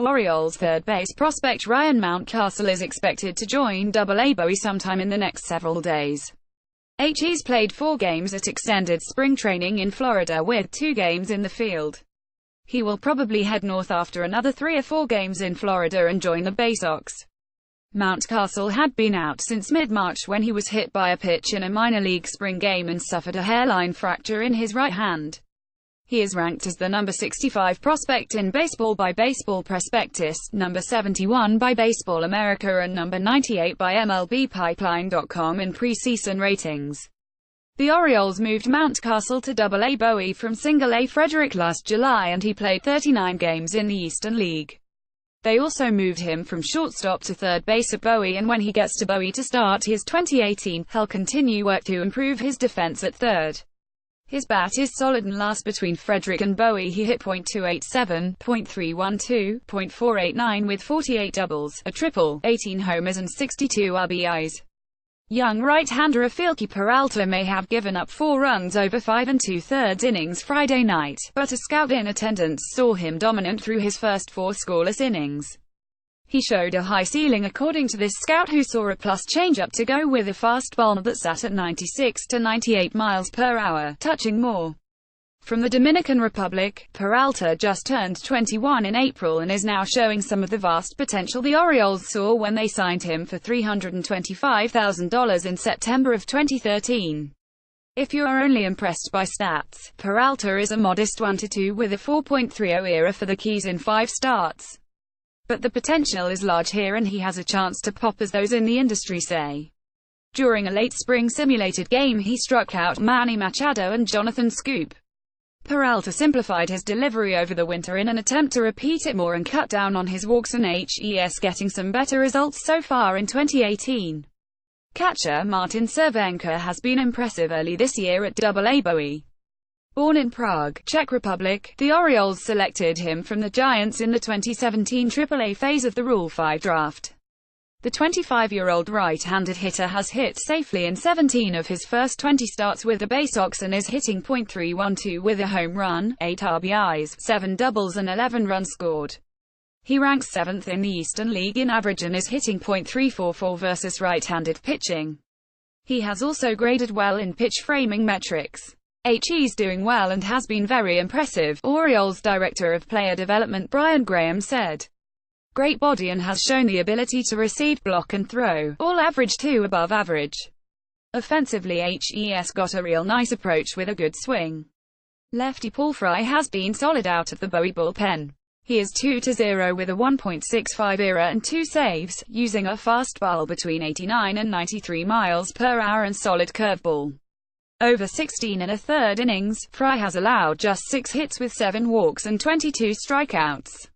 Orioles third base prospect Ryan Mountcastle is expected to join AA Bowie sometime in the next several days. He's played 4 games at extended spring training in Florida with 2 games in the field. He will probably head north after another 3 or 4 games in Florida and join the Bay Sox. Mountcastle had been out since mid-March when he was hit by a pitch in a minor league spring game and suffered a hairline fracture in his right hand. He is ranked as the number 65 prospect in baseball by Baseball Prospectus, number 71 by Baseball America and number 98 by MLBPipeline.com in preseason ratings. The Orioles moved Mountcastle to AA Bowie from Single-A Frederick last July and he played 39 games in the Eastern League. They also moved him from shortstop to third base at Bowie, and when he gets to Bowie to start his 2018, he'll continue work to improve his defense at third. His bat is solid and lasts between Frederick and Bowie. He hit .287, .312, .489 with 48 doubles, a triple, 18 homers and 62 RBIs. Young right-hander Afielky Peralta may have given up 4 runs over 5 2/3 innings Friday night, but a scout in attendance saw him dominant through his first 4 scoreless innings. He showed a high ceiling according to this scout, who saw a plus changeup to go with a fastball that sat at 96 to 98 miles per hour, touching more. From the Dominican Republic, Peralta just turned 21 in April and is now showing some of the vast potential the Orioles saw when they signed him for $325,000 in September of 2013. If you are only impressed by stats, Peralta is a modest 1-2 with a 4.30 ERA for the Keys in 5 starts. But the potential is large here and he has a chance to pop, as those in the industry say. During a late spring simulated game he struck out Manny Machado and Jonathan Scoop. Peralta simplified his delivery over the winter in an attempt to repeat it more and cut down on his walks, and HES getting some better results so far in 2018. Catcher Martin Cervenka has been impressive early this year at AA Bowie. Born in Prague, Czech Republic, the Orioles selected him from the Giants in the 2017 AAA phase of the Rule 5 draft. The 25-year-old right-handed hitter has hit safely in 17 of his first 20 starts with the Bay Sox and is hitting .312 with a home run, 8 RBIs, 7 doubles and 11 runs scored. He ranks 7th in the Eastern League in average and is hitting .344 versus right-handed pitching. He has also graded well in pitch framing metrics. He's doing well and has been very impressive, Orioles Director of Player Development Brian Graham said. Great body and has shown the ability to receive, block and throw, all average to above average. Offensively HES got a real nice approach with a good swing. Lefty Paul Fry has been solid out of the Bowie bullpen. He is 2-0 with a 1.65 ERA and 2 saves, using a fastball between 89 and 93 miles per hour and solid curveball. Over 16 1/3 innings, Fry has allowed just 6 hits with 7 walks and 22 strikeouts.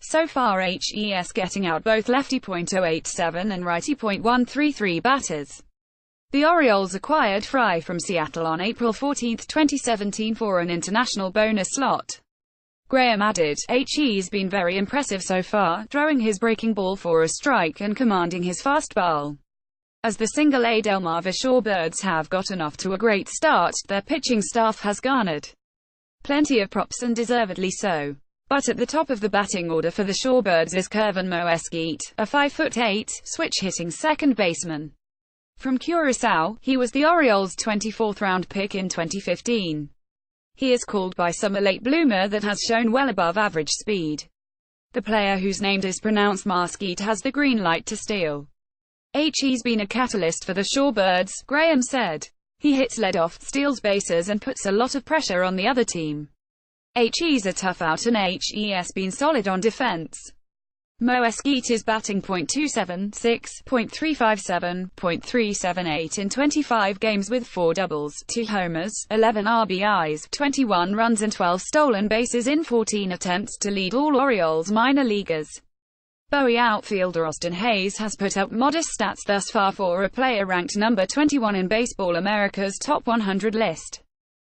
So far HES getting out both lefty .087 and righty .133 batters. The Orioles acquired Fry from Seattle on April 14, 2017 for an international bonus slot. Graham added, He's been very impressive so far, throwing his breaking ball for a strike and commanding his fastball. As the Single-A Delmarva Shorebirds have gotten off to a great start, their pitching staff has garnered plenty of props, and deservedly so. But at the top of the batting order for the Shorebirds is Kervin Moesquite, a 5'8", switch-hitting second baseman. From Curaçao, he was the Orioles' 24th round pick in 2015. He is called by some a late bloomer that has shown well above average speed. The player, whose name is pronounced Moesquite, has the green light to steal. He's been a catalyst for the Shorebirds, Graham said. He hits leadoff, steals bases and puts a lot of pressure on the other team. He's a tough out and HES been solid on defense. Moesquite is batting .276, .357, .378 in 25 games with 4 doubles, 2 homers, 11 RBIs, 21 runs and 12 stolen bases in 14 attempts to lead all Orioles minor leaguers. Bowie outfielder Austin Hayes has put up modest stats thus far for a player ranked number 21 in Baseball America's Top 100 list.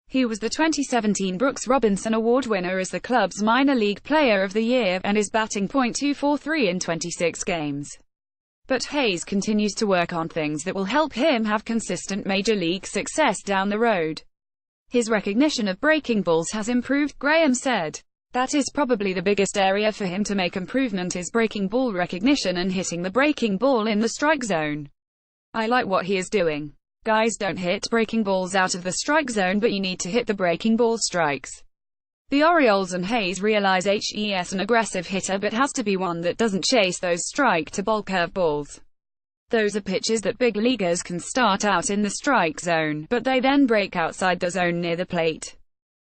He was the 2017 Brooks Robinson Award winner as the club's minor league player of the year, and is batting .243 in 26 games. But Hayes continues to work on things that will help him have consistent major league success down the road. His recognition of breaking balls has improved, Graham said. That is probably the biggest area for him to make improvement is breaking ball recognition and hitting the breaking ball in the strike zone. I like what he is doing. Guys don't hit breaking balls out of the strike zone, but you need to hit the breaking ball strikes. The Orioles and Hayes realize he's an aggressive hitter, but has to be one that doesn't chase those strike-to-ball curveballs. Those are pitches that big leaguers can start out in the strike zone, but they then break outside the zone near the plate.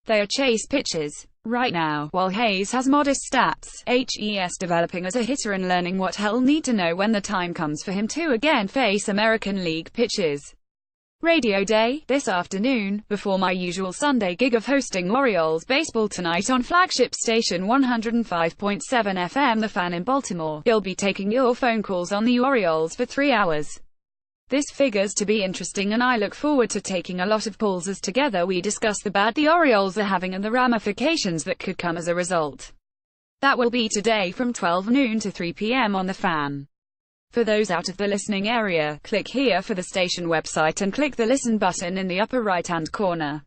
They are chase pitches. Right now, while Hayes has modest stats, he's developing as a hitter and learning what he'll need to know when the time comes for him to again face American League pitches. Radio Day, this afternoon, before my usual Sunday gig of hosting Orioles baseball tonight on flagship station 105.7 FM The Fan in Baltimore. You'll be taking your phone calls on the Orioles for 3 hours. This figures to be interesting, and I look forward to taking a lot of calls as together we discuss the bad the Orioles are having and the ramifications that could come as a result. That will be today from 12 noon to 3 p.m. on The Fan. For those out of the listening area, click here for the station website and click the listen button in the upper right-hand corner.